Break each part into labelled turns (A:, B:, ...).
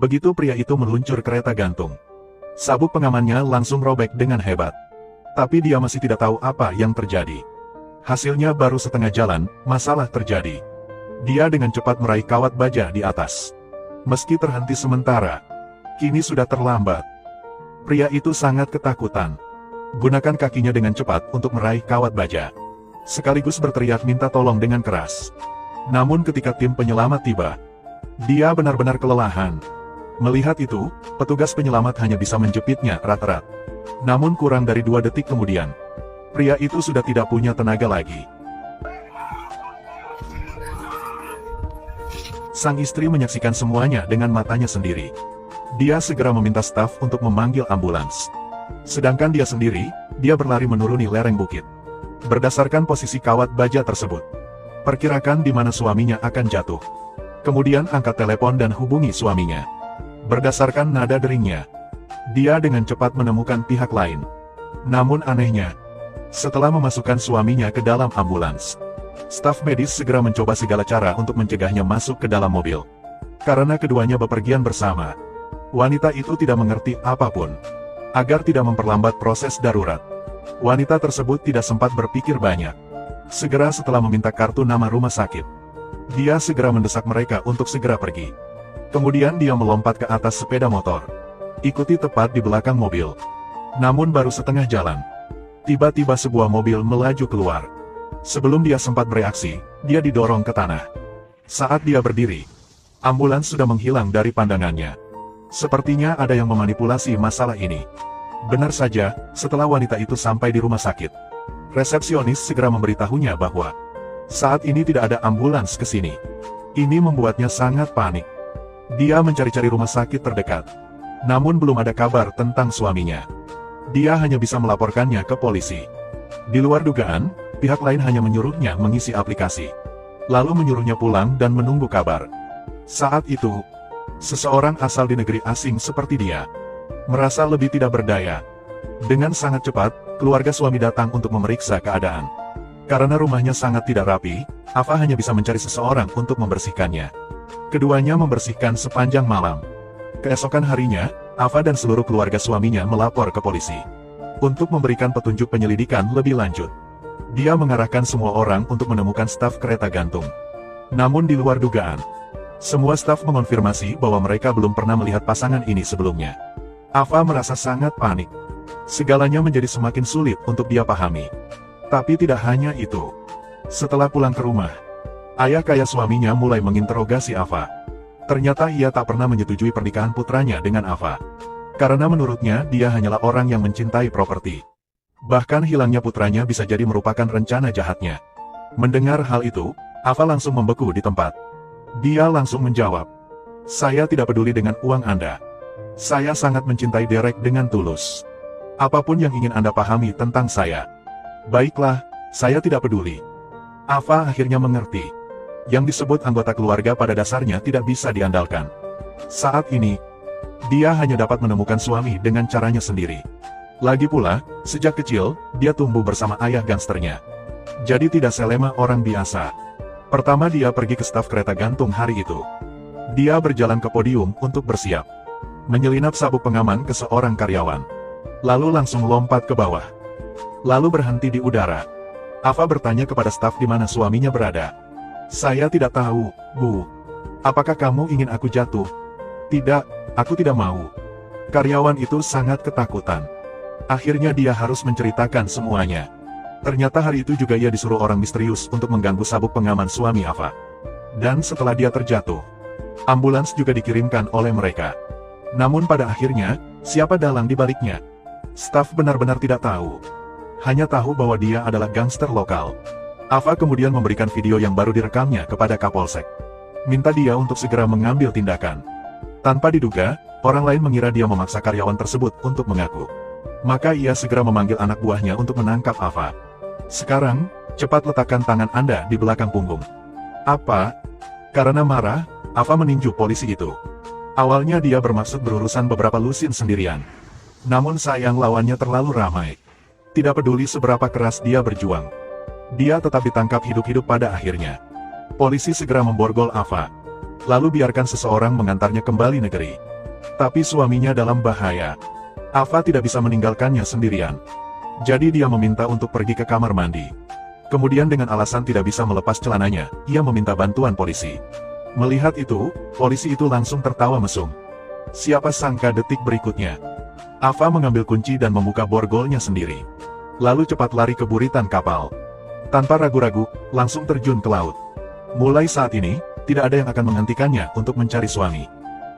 A: Begitu pria itu meluncur kereta gantung, sabuk pengamannya langsung robek dengan hebat. Tapi dia masih tidak tahu apa yang terjadi. Hasilnya baru setengah jalan, masalah terjadi. Dia dengan cepat meraih kawat baja di atas. Meski terhenti sementara, kini sudah terlambat. Pria itu sangat ketakutan. Gunakan kakinya dengan cepat untuk meraih kawat baja, sekaligus berteriak minta tolong dengan keras. Namun ketika tim penyelamat tiba, dia benar-benar kelelahan. Melihat itu, petugas penyelamat hanya bisa menjepitnya erat-erat. Namun kurang dari 2 detik kemudian, pria itu sudah tidak punya tenaga lagi. Sang istri menyaksikan semuanya dengan matanya sendiri. Dia segera meminta staf untuk memanggil ambulans. Sedangkan dia sendiri, dia berlari menuruni lereng bukit. Berdasarkan posisi kawat baja tersebut, perkirakan di mana suaminya akan jatuh. Kemudian angkat telepon dan hubungi suaminya. Berdasarkan nada deringnya, dia dengan cepat menemukan pihak lain. Namun anehnya, setelah memasukkan suaminya ke dalam ambulans, staf medis segera mencoba segala cara untuk mencegahnya masuk ke dalam mobil. Karena keduanya bepergian bersama, wanita itu tidak mengerti apapun. Agar tidak memperlambat proses darurat, wanita tersebut tidak sempat berpikir banyak. Segera setelah meminta kartu nama rumah sakit, dia segera mendesak mereka untuk segera pergi. Kemudian dia melompat ke atas sepeda motor, ikuti tepat di belakang mobil. Namun baru setengah jalan, tiba-tiba sebuah mobil melaju keluar. Sebelum dia sempat bereaksi, dia didorong ke tanah. Saat dia berdiri, ambulans sudah menghilang dari pandangannya. Sepertinya ada yang memanipulasi masalah ini. Benar saja, setelah wanita itu sampai di rumah sakit, resepsionis segera memberitahunya bahwa saat ini tidak ada ambulans ke sini. Ini membuatnya sangat panik. Dia mencari-cari rumah sakit terdekat, namun belum ada kabar tentang suaminya. Dia hanya bisa melaporkannya ke polisi. Di luar dugaan, pihak lain hanya menyuruhnya mengisi aplikasi, lalu menyuruhnya pulang dan menunggu kabar. Saat itu, seseorang asal di negeri asing seperti dia merasa lebih tidak berdaya. Dengan sangat cepat, keluarga suami datang untuk memeriksa keadaan. Karena rumahnya sangat tidak rapi, Ava hanya bisa mencari seseorang untuk membersihkannya. Keduanya membersihkan sepanjang malam. Keesokan harinya, Ava dan seluruh keluarga suaminya melapor ke polisi untuk memberikan petunjuk penyelidikan lebih lanjut. Dia mengarahkan semua orang untuk menemukan staf kereta gantung. Namun di luar dugaan, semua staf mengonfirmasi bahwa mereka belum pernah melihat pasangan ini sebelumnya. Ava merasa sangat panik. Segalanya menjadi semakin sulit untuk dia pahami. Tapi tidak hanya itu. Setelah pulang ke rumah, ayah kaya suaminya mulai menginterogasi Ava. Ternyata ia tak pernah menyetujui pernikahan putranya dengan Ava. Karena menurutnya dia hanyalah orang yang mencintai properti. Bahkan hilangnya putranya bisa jadi merupakan rencana jahatnya. Mendengar hal itu, Ava langsung membeku di tempat. Dia langsung menjawab, "Saya tidak peduli dengan uang Anda. Saya sangat mencintai Derek dengan tulus. Apapun yang ingin Anda pahami tentang saya, baiklah, saya tidak peduli." Ava akhirnya mengerti. Yang disebut anggota keluarga pada dasarnya tidak bisa diandalkan. Saat ini, dia hanya dapat menemukan suami dengan caranya sendiri. Lagi pula, sejak kecil, dia tumbuh bersama ayah gangsternya. Jadi tidak selemah orang biasa. Pertama dia pergi ke staf kereta gantung hari itu. Dia berjalan ke podium untuk bersiap, menyelinap sabuk pengaman ke seorang karyawan, lalu langsung lompat ke bawah, lalu berhenti di udara. Ava bertanya kepada staf di mana suaminya berada. "Saya tidak tahu, Bu. Apakah kamu ingin aku jatuh?" "Tidak, aku tidak mau." Karyawan itu sangat ketakutan. Akhirnya dia harus menceritakan semuanya. Ternyata hari itu juga ia disuruh orang misterius untuk mengganggu sabuk pengaman suami Ava. Dan setelah dia terjatuh, ambulans juga dikirimkan oleh mereka. Namun pada akhirnya, siapa dalang di baliknya? Staf benar-benar tidak tahu. Hanya tahu bahwa dia adalah gangster lokal. Ava kemudian memberikan video yang baru direkamnya kepada Kapolsek. Minta dia untuk segera mengambil tindakan. Tanpa diduga, orang lain mengira dia memaksa karyawan tersebut untuk mengaku. Maka ia segera memanggil anak buahnya untuk menangkap Ava. "Sekarang, cepat letakkan tangan Anda di belakang punggung." "Apa?" Karena marah, Ava meninju polisi itu. Awalnya dia bermaksud berurusan beberapa lusin sendirian. Namun sayang lawannya terlalu ramai. Tidak peduli seberapa keras dia berjuang, dia tetap ditangkap hidup-hidup pada akhirnya. Polisi segera memborgol Ava, lalu biarkan seseorang mengantarnya kembali negeri. Tapi suaminya dalam bahaya. Ava tidak bisa meninggalkannya sendirian. Jadi dia meminta untuk pergi ke kamar mandi. Kemudian dengan alasan tidak bisa melepas celananya, ia meminta bantuan polisi. Melihat itu, polisi itu langsung tertawa mesum. Siapa sangka detik berikutnya, Ava mengambil kunci dan membuka borgolnya sendiri. Lalu cepat lari ke buritan kapal. Tanpa ragu-ragu, langsung terjun ke laut. Mulai saat ini, tidak ada yang akan menghentikannya untuk mencari suami.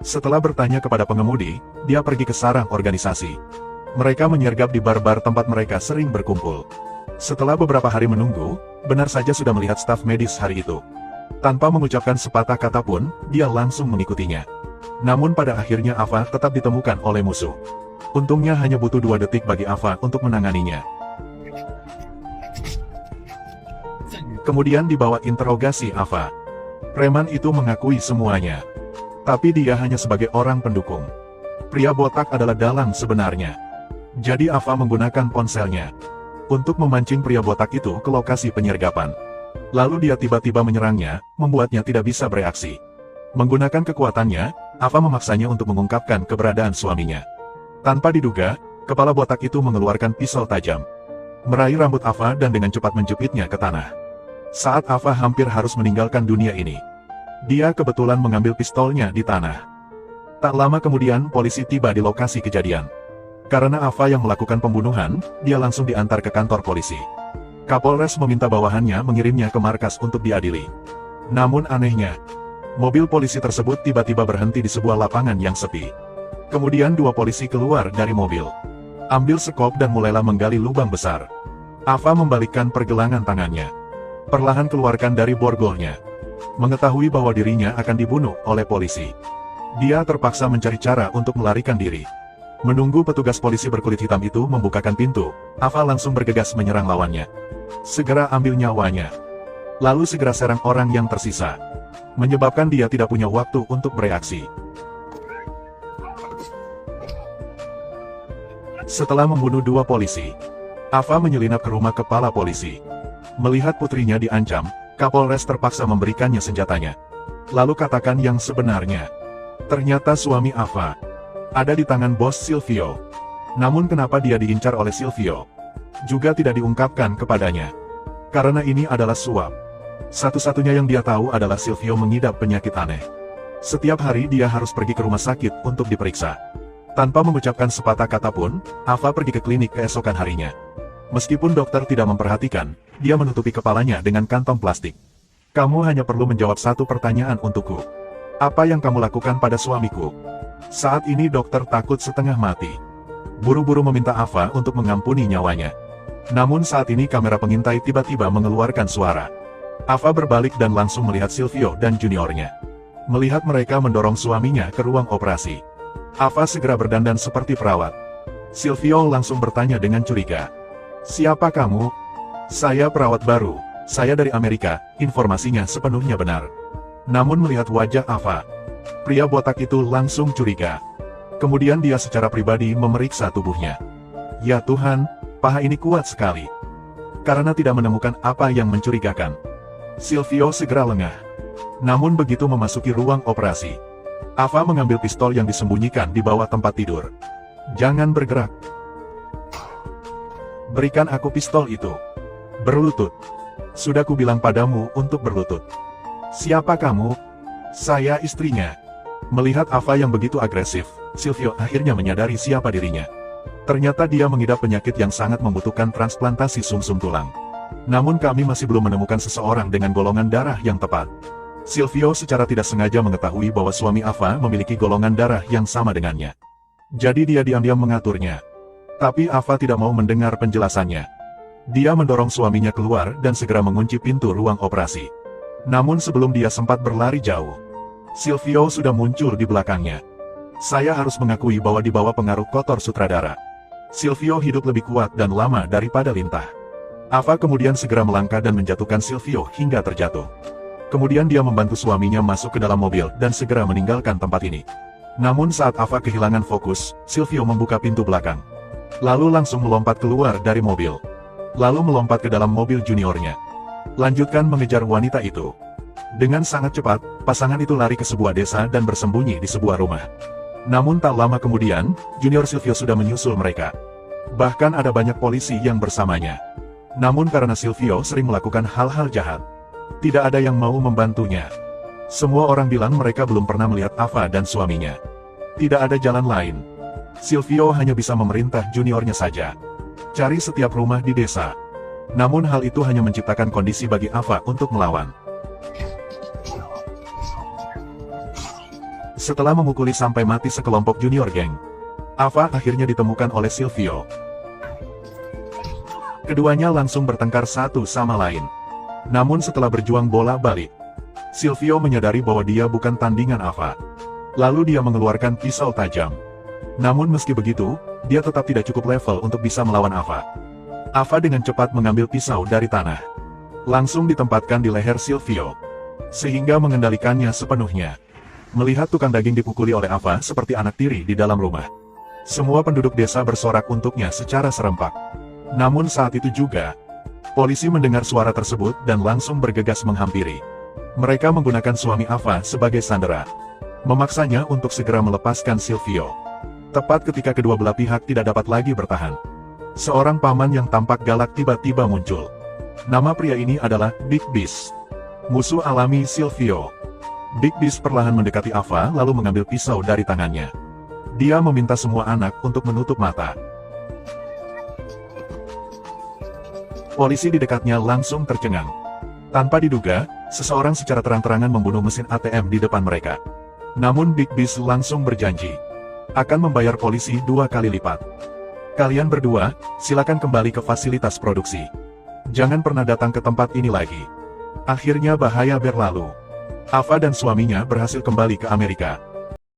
A: Setelah bertanya kepada pengemudi, dia pergi ke sarang organisasi. Mereka menyergap di bar-bar tempat mereka sering berkumpul. Setelah beberapa hari menunggu, benar saja sudah melihat staf medis hari itu. Tanpa mengucapkan sepatah kata pun, dia langsung mengikutinya. Namun pada akhirnya Ava tetap ditemukan oleh musuh. Untungnya hanya butuh 2 detik bagi Ava untuk menanganinya. Kemudian dibawa interogasi Ava. Preman itu mengakui semuanya. Tapi dia hanya sebagai orang pendukung. Pria botak adalah dalang sebenarnya. Jadi Ava menggunakan ponselnya untuk memancing pria botak itu ke lokasi penyergapan. Lalu dia tiba-tiba menyerangnya, membuatnya tidak bisa bereaksi. Menggunakan kekuatannya, Ava memaksanya untuk mengungkapkan keberadaan suaminya. Tanpa diduga, kepala botak itu mengeluarkan pisau tajam, meraih rambut Ava dan dengan cepat menjepitnya ke tanah. Saat Ava hampir harus meninggalkan dunia ini, dia kebetulan mengambil pistolnya di tanah. Tak lama kemudian polisi tiba di lokasi kejadian. Karena Ava yang melakukan pembunuhan, dia langsung diantar ke kantor polisi. Kapolres meminta bawahannya mengirimnya ke markas untuk diadili. Namun anehnya, mobil polisi tersebut tiba-tiba berhenti di sebuah lapangan yang sepi. Kemudian 2 polisi keluar dari mobil, ambil sekop dan mulailah menggali lubang besar. Ava membalikkan pergelangan tangannya, perlahan keluarkan dari borgolnya. Mengetahui bahwa dirinya akan dibunuh oleh polisi, dia terpaksa mencari cara untuk melarikan diri. Menunggu petugas polisi berkulit hitam itu membukakan pintu, Ava langsung bergegas menyerang lawannya. Segera ambil nyawanya, lalu segera serang orang yang tersisa, menyebabkan dia tidak punya waktu untuk bereaksi. Setelah membunuh 2 polisi, Ava menyelinap ke rumah kepala polisi. Melihat putrinya diancam, Kapolres terpaksa memberikannya senjatanya. Lalu katakan yang sebenarnya. Ternyata suami Ava ada di tangan bos Silvio. Namun kenapa dia diincar oleh Silvio juga tidak diungkapkan kepadanya. Karena ini adalah suap. Satu-satunya yang dia tahu adalah Silvio mengidap penyakit aneh. Setiap hari dia harus pergi ke rumah sakit untuk diperiksa. Tanpa mengucapkan sepatah kata pun, Ava pergi ke klinik keesokan harinya. Meskipun dokter tidak memperhatikan, dia menutupi kepalanya dengan kantong plastik. Kamu hanya perlu menjawab 1 pertanyaan untukku. Apa yang kamu lakukan pada suamiku? Saat ini dokter takut setengah mati. Buru-buru meminta Ava untuk mengampuni nyawanya. Namun saat ini kamera pengintai tiba-tiba mengeluarkan suara. Ava berbalik dan langsung melihat Silvio dan juniornya. Melihat mereka mendorong suaminya ke ruang operasi, Ava segera berdandan seperti perawat. Silvio langsung bertanya dengan curiga. Siapa kamu? Saya perawat baru, saya dari Amerika, informasinya sepenuhnya benar. Namun melihat wajah Ava, pria botak itu langsung curiga. Kemudian dia secara pribadi memeriksa tubuhnya. Ya Tuhan, paha ini kuat sekali. Karena tidak menemukan apa yang mencurigakan, Silvio segera lengah. Namun begitu memasuki ruang operasi, Ava mengambil pistol yang disembunyikan di bawah tempat tidur. Jangan bergerak. Berikan aku pistol itu. Berlutut. Sudah kubilang padamu untuk berlutut. Siapa kamu? Saya istrinya. Melihat Ava yang begitu agresif, Silvio akhirnya menyadari siapa dirinya. Ternyata dia mengidap penyakit yang sangat membutuhkan transplantasi sumsum tulang. Namun kami masih belum menemukan seseorang dengan golongan darah yang tepat. Silvio secara tidak sengaja mengetahui bahwa suami Ava memiliki golongan darah yang sama dengannya. Jadi dia diam-diam mengaturnya. Tapi Ava tidak mau mendengar penjelasannya. Dia mendorong suaminya keluar dan segera mengunci pintu ruang operasi. Namun sebelum dia sempat berlari jauh, Silvio sudah muncul di belakangnya. Saya harus mengakui bahwa di bawah pengaruh kotor sutradara, Silvio hidup lebih kuat dan lama daripada Lintah. Ava kemudian segera melangkah dan menjatuhkan Silvio hingga terjatuh. Kemudian dia membantu suaminya masuk ke dalam mobil dan segera meninggalkan tempat ini. Namun saat Ava kehilangan fokus, Silvio membuka pintu belakang, lalu langsung melompat keluar dari mobil, lalu melompat ke dalam mobil juniornya. Lanjutkan mengejar wanita itu. Dengan sangat cepat, pasangan itu lari ke sebuah desa dan bersembunyi di sebuah rumah. Namun tak lama kemudian, Junior Silvio sudah menyusul mereka. Bahkan ada banyak polisi yang bersamanya. Namun karena Silvio sering melakukan hal-hal jahat, tidak ada yang mau membantunya. Semua orang bilang mereka belum pernah melihat Ava dan suaminya. Tidak ada jalan lain. Silvio hanya bisa memerintah juniornya saja. Cari setiap rumah di desa. Namun hal itu hanya menciptakan kondisi bagi Ava untuk melawan. Setelah memukuli sampai mati sekelompok junior geng, Ava akhirnya ditemukan oleh Silvio. Keduanya langsung bertengkar satu sama lain. Namun setelah berjuang bolak-balik, Silvio menyadari bahwa dia bukan tandingan Ava. Lalu dia mengeluarkan pisau tajam. Namun meski begitu, dia tetap tidak cukup level untuk bisa melawan Ava. Ava dengan cepat mengambil pisau dari tanah. Langsung ditempatkan di leher Silvio, sehingga mengendalikannya sepenuhnya. Melihat tukang daging dipukuli oleh Ava seperti anak tiri di dalam rumah, semua penduduk desa bersorak untuknya secara serempak. Namun saat itu juga, polisi mendengar suara tersebut dan langsung bergegas menghampiri. Mereka menggunakan suami Ava sebagai sandera, memaksanya untuk segera melepaskan Silvio. Tepat ketika kedua belah pihak tidak dapat lagi bertahan, seorang paman yang tampak galak tiba-tiba muncul. Nama pria ini adalah Big Beast, musuh alami Silvio. Big Beast perlahan mendekati Ava lalu mengambil pisau dari tangannya. Dia meminta semua anak untuk menutup mata. Polisi di dekatnya langsung tercengang. Tanpa diduga, seseorang secara terang-terangan membunuh mesin ATM di depan mereka. Namun Big Beast langsung berjanji akan membayar polisi 2 kali lipat. Kalian berdua, silakan kembali ke fasilitas produksi. Jangan pernah datang ke tempat ini lagi. Akhirnya bahaya berlalu. Ava dan suaminya berhasil kembali ke Amerika.